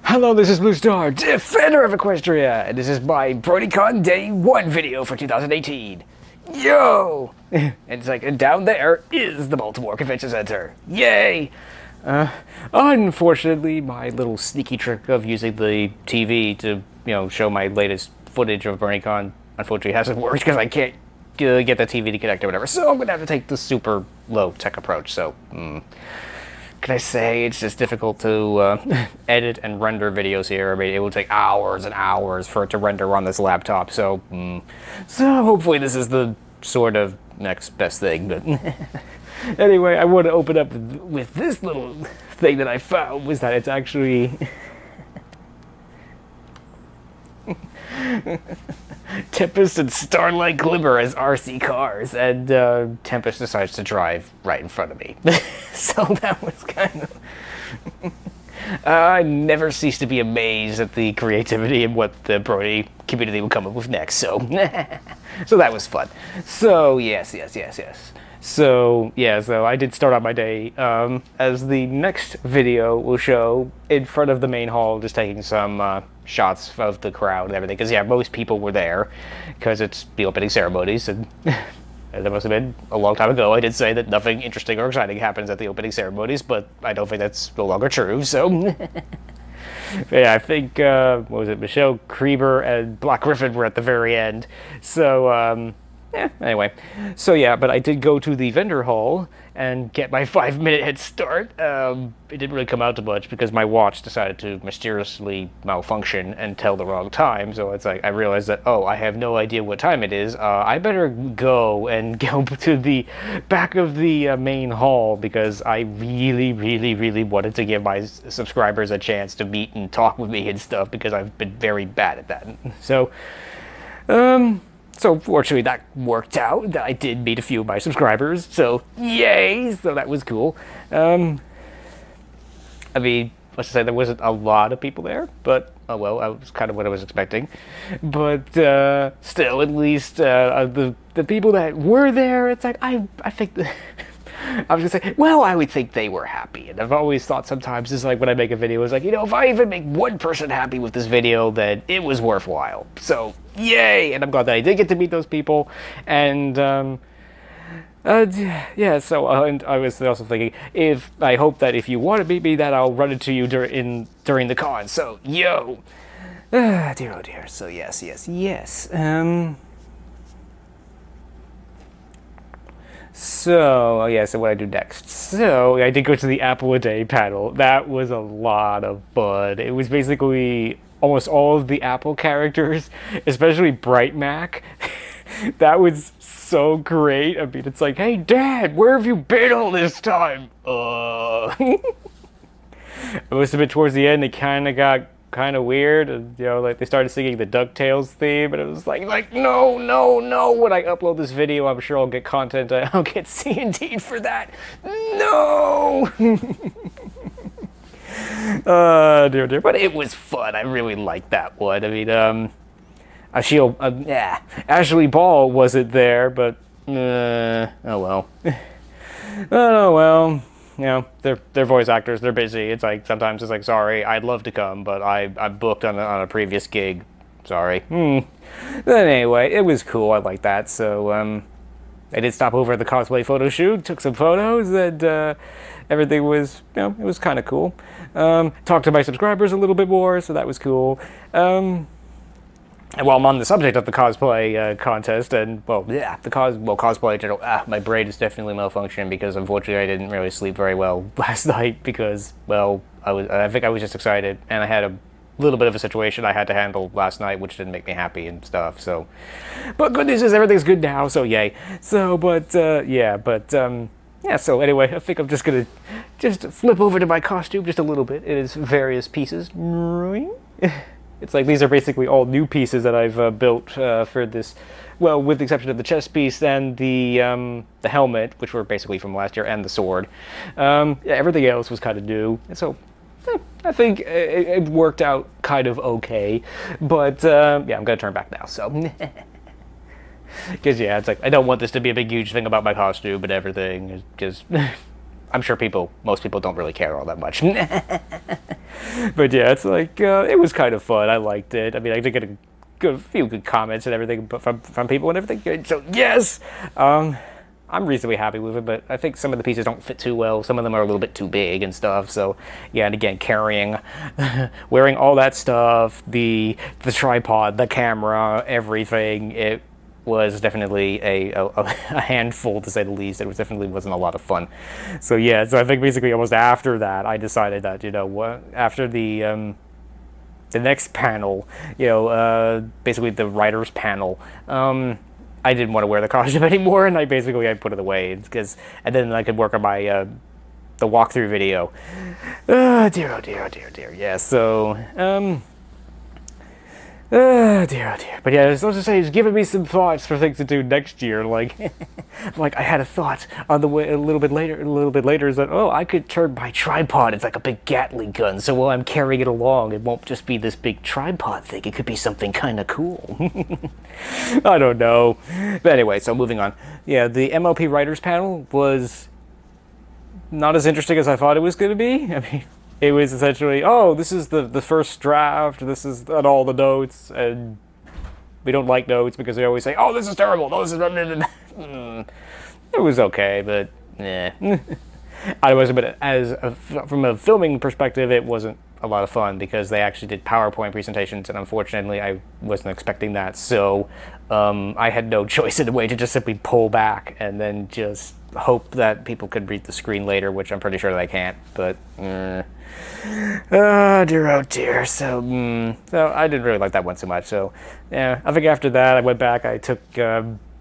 Hello, this is BlueStar, Defender of Equestria, and this is my BronyCon Day 1 video for 2018. Yo! And it's like, and down there is the Baltimore Convention Center. Yay! Unfortunately, my little sneaky trick of using the TV to, show my latest footage of BronyCon, unfortunately hasn't worked because I can't get the TV to connect or whatever. So I'm gonna have to take the super low-tech approach, so, can I say it's just difficult to edit and render videos here. I mean, it will take hours and hours for it to render on this laptop, so hopefully this is the sort of next best thing. But anyway, I want to open up with this little thing that I found, was that it's actually Tempest and Starlight Glimmer as RC cars, and Tempest decides to drive right in front of me. So that was kind of... I never cease to be amazed at the creativity and what the Brony community will come up with next, so... So that was fun. So, yes. So I did start out my day, as the next video will show, in front of the main hall, just taking some shots of the crowd and everything, because most people were there, because it's the opening ceremonies, and that must have been a long time ago. I did say that nothing interesting or exciting happens at the opening ceremonies, but I don't think that's no longer true, so... Yeah, I think, what was it, Michelle Creeber and Black Griffin were at the very end, so, anyway. So yeah, but I did go to the vendor hall and get my 5-minute head start. It didn't really come out to much because my watch decided to mysteriously malfunction and tell the wrong time. So it's like, I realized that, oh, I have no idea what time it is. I better go to the back of the main hall, because I really wanted to give my subscribers a chance to meet and talk with me and stuff, because I've been very bad at that. So fortunately that worked out, that I did meet a few of my subscribers, so yay, so that was cool. I mean, let's say there wasn't a lot of people there, but oh well, that was kind of what I was expecting. But still, at least the people that were there, it's like, I think... I was gonna say, well, I would think they were happy, and I've always thought sometimes, it's like when I make a video, it's like, if I even make one person happy with this video, then it was worthwhile. So, yay! And I'm glad that I did get to meet those people, and, yeah, so, and I was also thinking, I hope that if you want to meet me, that I'll run into you during the con, so, yo! Dear, oh dear, so yes. So, so what I do next? So, I did go to the Apple a Day panel. That was a lot of fun. It was basically almost all of the Apple characters, especially Bright Mac. That was so great. I mean, it's like, hey, Dad, where have you been all this time? It must have been towards the end, it kind of got kind of weird, and, like, they started singing the DuckTales theme, and it was like, no, when I upload this video, I'm sure I'll get content, I'll get C&D'd for that. No! Dear, but it was fun. I really liked that one. I mean, Ashley Ball wasn't there, but, oh well. Oh well. They're voice actors, they're busy. It's like, sometimes it's like, sorry, I'd love to come, but I'm booked on a previous gig. Sorry. But anyway, it was cool, I like that. So, I did stop over at the cosplay photo shoot, took some photos, and everything was, it was kind of cool. Talked to my subscribers a little bit more, so that was cool. And while I'm on the subject of the cosplay contest, and, cosplay in general, my brain is definitely malfunctioning, because unfortunately I didn't really sleep very well last night, because, well, I think I was just excited, and I had a little bit of a situation I had to handle last night, which didn't make me happy and stuff, so. But good news is everything's good now, so yay. So, so anyway, I think I'm just gonna flip over to my costume just a little bit. It is various pieces. It's like, these are basically all new pieces that I've built for this, well, with the exception of the chest piece and the helmet, which were basically from last year, and the sword. Everything else was kind of new, and so I think it worked out kind of okay. But I'm gonna turn back now. So, because it's like, I don't want this to be a big huge thing about my costume and everything. It's just I'm sure most people don't really care all that much. But yeah, it's like, it was kind of fun. I liked it. I mean, I did get a few good comments and everything from people and everything. So yes, I'm reasonably happy with it, but I think some of the pieces don't fit too well. Some of them are a little bit too big and stuff. So yeah, and again, carrying, wearing all that stuff, the tripod, the camera, everything, it was definitely a handful, to say the least. It was definitely wasn't a lot of fun. So yeah, so I think basically almost after that, I decided that, you know what, after the next panel, you know, basically the writers panel, I didn't want to wear the costume anymore, and I put it away, and then I could work on my the walkthrough video. Oh dear, oh dear, oh dear, oh dear. Yeah, so oh dear, oh dear. But yeah, I was supposed to say, it's giving me some thoughts for things to do next year. Like, like I had a thought on the way a little bit later is that, oh, I could turn my tripod. It's like a big Gatling gun. So while I'm carrying it along, it won't just be this big tripod thing. It could be something kind of cool. I don't know. But anyway, so moving on. Yeah, the MLP Writers panel was not as interesting as I thought it was going to be. I mean, it was essentially, oh, this is the first draft, this is and all the notes, and we don't like notes because they always say, oh, this is terrible, no, this is... It was okay, but, eh. I wasn't, but from a filming perspective, it wasn't a lot of fun because they actually did PowerPoint presentations, and unfortunately, I wasn't expecting that, so I had no choice in a way to just simply pull back and then just hope that people could read the screen later, which I'm pretty sure they can't, but oh dear. So I didn't really like that one so much. So yeah, I think after that I went back, I took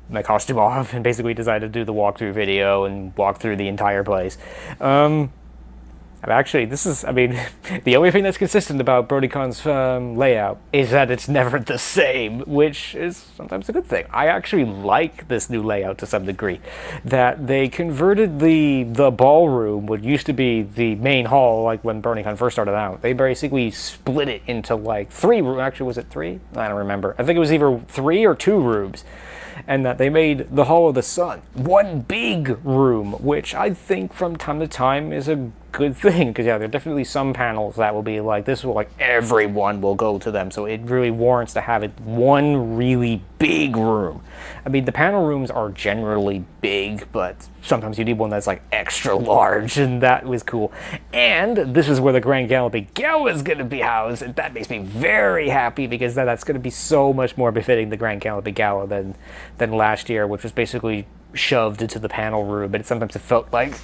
my costume off and basically decided to do the walkthrough video and walk through the entire place. Actually, the only thing that's consistent about BronyCon's layout is that it's never the same, which is sometimes a good thing. I actually like this new layout to some degree. That they converted the ballroom, what used to be the main hall, like when BronyCon first started out. They basically split it into like 3 rooms. Actually, was it 3? I don't remember. I think it was either 3 or 2 rooms. And that they made the Hall of the Sun one big room, which I think from time to time is a good thing, because yeah, there are definitely some panels that will be like, this will, like, everyone will go to them, so it really warrants to have it one really big room. I mean, the panel rooms are generally big, but sometimes you need one that's like extra large, and that was cool. And this is where the Grand Galloping Gala is going to be housed, and that makes me very happy, because that's going to be so much more befitting the Grand Galloping Gala than last year, which was basically shoved into the panel room, but sometimes it felt like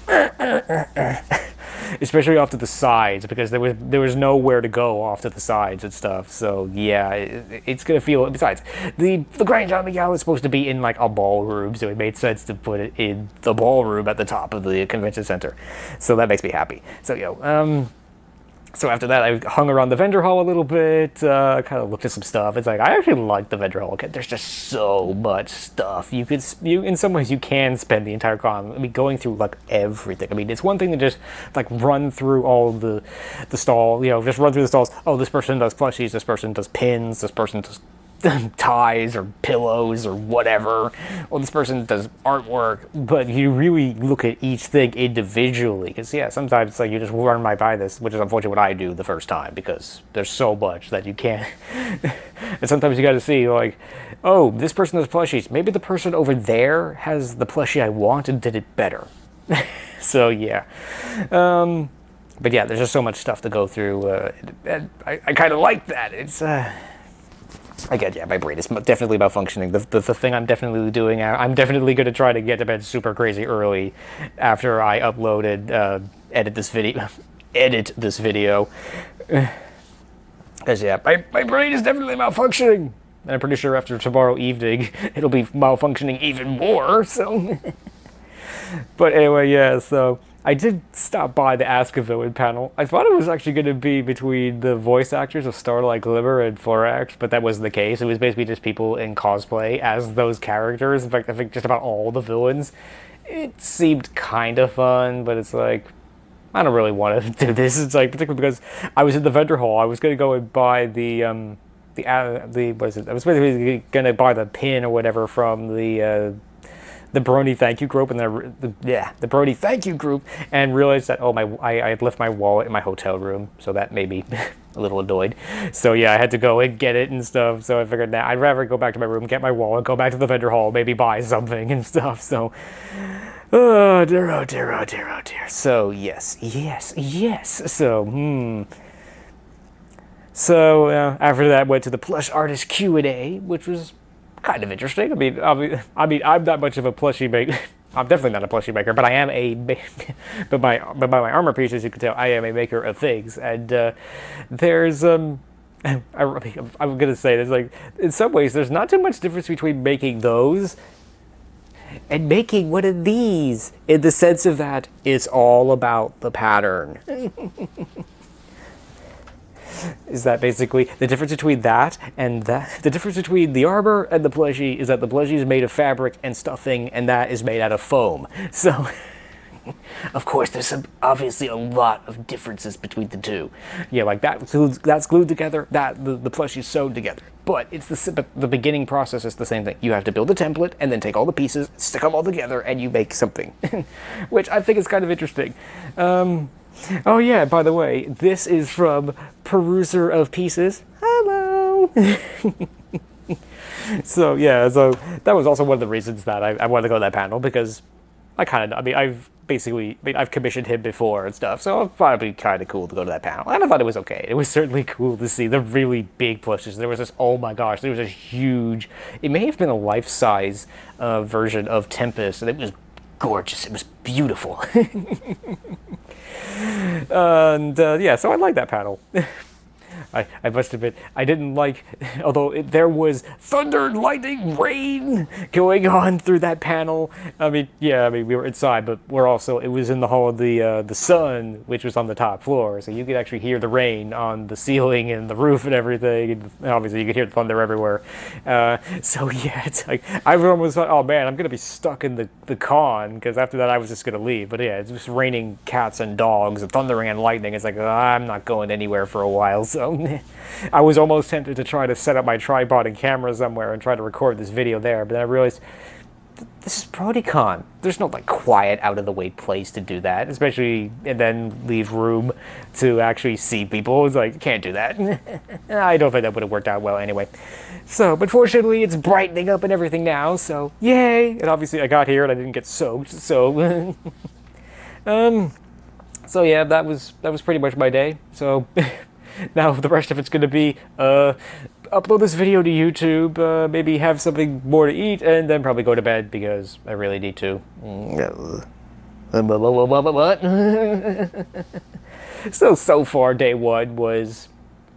especially off to the sides, because there was nowhere to go off to the sides and stuff. So yeah, it's gonna feel. Besides, the Grand Galloping Gala is supposed to be in like a ballroom, so it made sense to put it in the ballroom at the top of the convention center. So that makes me happy. So so after that, I hung around the vendor hall a little bit, kind of looked at some stuff. It's like, I actually like the vendor hall. There's just so much stuff. In some ways, you can spend the entire con, I mean, going through, like, everything. I mean, it's one thing to just, like, run through all the stall, just run through the stalls. Oh, this person does plushies, this person does pins, this person does ties or pillows or whatever, or this person does artwork, but you really look at each thing individually, because yeah, sometimes it's like you just run right by this, which is unfortunately what I do the first time, because there's so much that you can't and sometimes you got to see, like, oh, this person does plushies, maybe the person over there has the plushie I want and did it better. So yeah, but yeah, there's just so much stuff to go through, and I kind of like that. It's again, yeah, my brain is definitely malfunctioning. The thing I'm definitely doing, I'm definitely going to try to get to bed super crazy early after I edit this video. Because, yeah, my brain is definitely malfunctioning. And I'm pretty sure after tomorrow evening, it'll be malfunctioning even more, so... But anyway, yeah, so... I did stop by the Ask a Villain panel. I thought it was actually going to be between the voice actors of Starlight Glimmer and Forax, but that wasn't the case. It was basically just people in cosplay as those characters. In fact, I think just about all the villains. It seemed kind of fun, but it's like, I don't really want to do this. It's like, particularly because I was in the vendor hall. I was going to go and buy what is it? I was basically going to buy the pin or whatever from the the Brony thank you group, and the Brony thank you group, and realized that I had left my wallet in my hotel room, so that made me a little annoyed. So yeah, I had to go and get it and stuff. So I figured that I'd rather go back to my room, get my wallet, go back to the vendor hall, maybe buy something and stuff. So oh dear, oh dear, oh dear, oh dear. So yes. So after that, went to the Plush artist Q&A, which was kind of interesting. I'm not much of a plushie maker. I'm definitely not a plushie maker, but I am but by my armor pieces, you can tell I am a maker of things. And there's I'm gonna say there's like in some ways there's not too much difference between making those and making one of these, in the sense of that it's all about the pattern. Is that basically the difference between that and that? The difference between the armor and the plushie is that the plushie is made of fabric and stuffing, and that is made out of foam. So, of course, there's obviously a lot of differences between the two. Yeah, like that's glued together, the plushie is sewn together. But it's the beginning process is the same thing. You have to build a template and then take all the pieces, stick them all together, and you make something, which I think is kind of interesting. Oh yeah, by the way, this is from Peruser of Pieces. Hello! So yeah, so that was also one of the reasons that I wanted to go to that panel, because I've commissioned him before and stuff, so it'd probably be kind of cool to go to that panel. And I thought it was okay. It was certainly cool to see the really big plushes. There was this, oh my gosh, there was a huge, it may have been a life-size version of Tempest, and it was gorgeous. It was beautiful. And yeah, so I liked that panel. I must admit, I didn't like, although there was thunder, lightning, rain going on through that panel. I mean, yeah, we were inside, but it was in the hall of the sun, which was on the top floor, so you could actually hear the rain on the ceiling and the roof and everything, and obviously you could hear the thunder everywhere. So yeah, it's like, I almost thought, oh man, I'm going to be stuck in the con, because after that I was just going to leave. But yeah, it's just raining cats and dogs and thundering and lightning. It's like, I'm not going anywhere for a while, so I was almost tempted to try to set up my tripod and camera somewhere and try to record this video there, but then I realized this is BronyCon. There's no like quiet, out of the way place to do that, especially, and then leave room to actually see people. It's like, can't do that. I don't think that would have worked out well anyway. So, but fortunately, it's brightening up and everything now, so yay! And obviously, I got here and I didn't get soaked, so so yeah, that was pretty much my day. So. Now the rest of it's going to be upload this video to YouTube, maybe have something more to eat, and then probably go to bed because I really need to. What? So far, day one was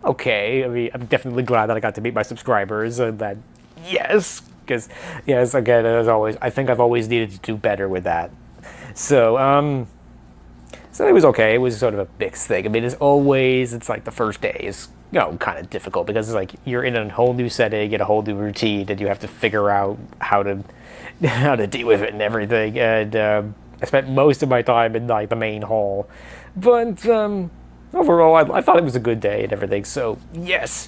okay. I mean, I'm definitely glad that I got to meet my subscribers, and that, yes, because, yes, again, as always, I think I've always needed to do better with that. So, so it was okay. It was sort of a mixed thing. I mean, as always, it's like the first day is, you know, kind of difficult because it's like you're in a whole new setting, in a whole new routine, and you have to figure out how to deal with it and everything. And I spent most of my time in like the main hall, but overall, I thought it was a good day and everything. So yes.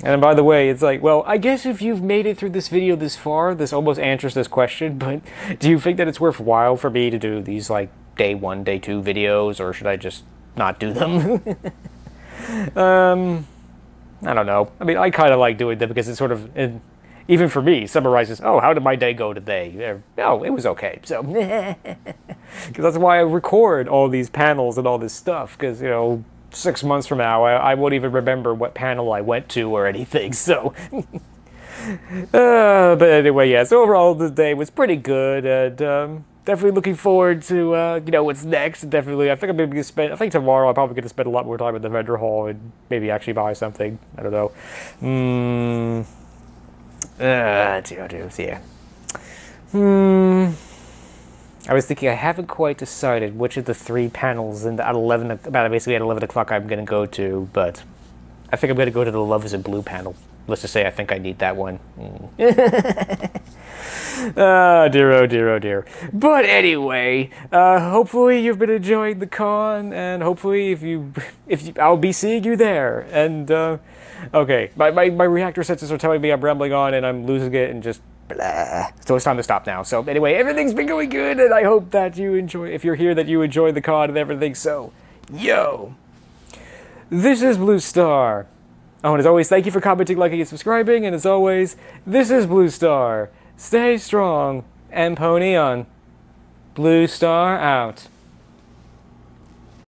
And by the way, it's like, well, I guess if you've made it through this video this far, this almost answers this question, but do you think that it's worthwhile for me to do these, like, day 1, day 2 videos, or should I just not do them? I don't know. I mean, I kind of like doing them because it sort of, even for me, summarizes, oh, how did my day go today? Oh, it was okay, so. Because that's why I record all these panels and all this stuff, because, you know, 6 months from now, I won't even remember what panel I went to or anything, so. But anyway, yeah, so overall the day was pretty good, and definitely looking forward to, you know, what's next. Definitely, I think I'm going to I think tomorrow I'm probably going to spend a lot more time at the vendor hall and maybe actually buy something. I don't know. Yeah. I was thinking I haven't quite decided which of the 3 panels at 11 o'clock I'm going to go to, but I think I'm going to go to the Love is in Blue panel. Let's just say I think I need that one. Oh dear, oh dear, oh dear. But anyway, hopefully you've been enjoying the con, and hopefully I'll be seeing you there. And okay, my reactor sensors are telling me I'm rambling on and I'm losing it and just blah. So it's time to stop now. So anyway, everything's been going good, and I hope that you enjoy, if you're here, that you enjoyed the con and everything. So, yo, this is Blue Star. Oh, and as always, thank you for commenting, liking, and subscribing. And as always, this is Blue Star. Stay strong and pony on. Blue Star out.